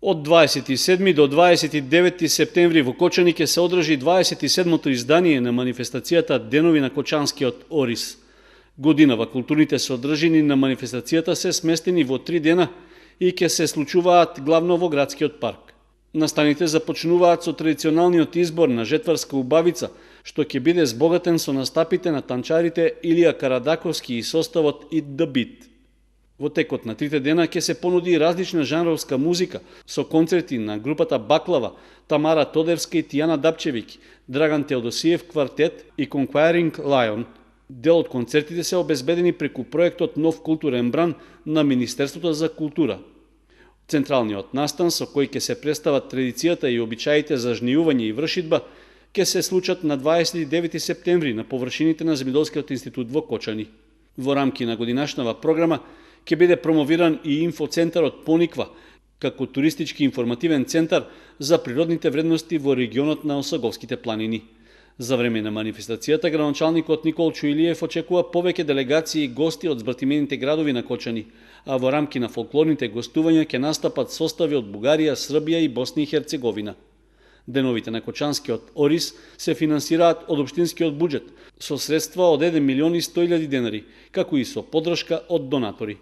Од 27 до 29 септември во Кочани ќе се одржи 27-то издание на манифестацијата Денови на Кочанскиот Орис. Годинава културните содржини на манифестацијата се сместени во 3 дена и ќе се случуваат главно во градскиот парк. Настаните започнуваат со традиционалниот избор на жетварска убавица, што ќе биде збогатен со настапите на танчарите Илија Карадаковски и составот Eat the Beat. Во текот на 3 дена ќе се понуди различна жанровска музика со концерти на групата Баклава, Тамара Тодевска и Тијана Дапчевик, Драган Теодосиев квартет и Conquiring Lion. Дел од концертите се обезбедени преку проектот Нов културен бран на Министерството за култура. Централниот настан со кој ќе се представат традицијата и обичаите за жниување и вршидба ќе се случат на 29 септември на површините на Земјоделскиот институт во Кочани. Во рамки на годинашнава програма ќе биде промовиран и инфоцентарот Пониква, како туристички информативен центар за природните вредности во регионот на Осоговските планини. За време на манифестацијата градоначалникот Никол Чуилиев очекува повеќе делегации и гости од збратимените градови на Кочани, а во рамки на фолклорните гостувања ќе настапат состави од Бугарија, Србија и Босна и Херцеговина. Деновите на Кочанскиот Орис се финансираат од општинскиот буџет со средства од 1.100.000 денари, како и со поддршка од донатори.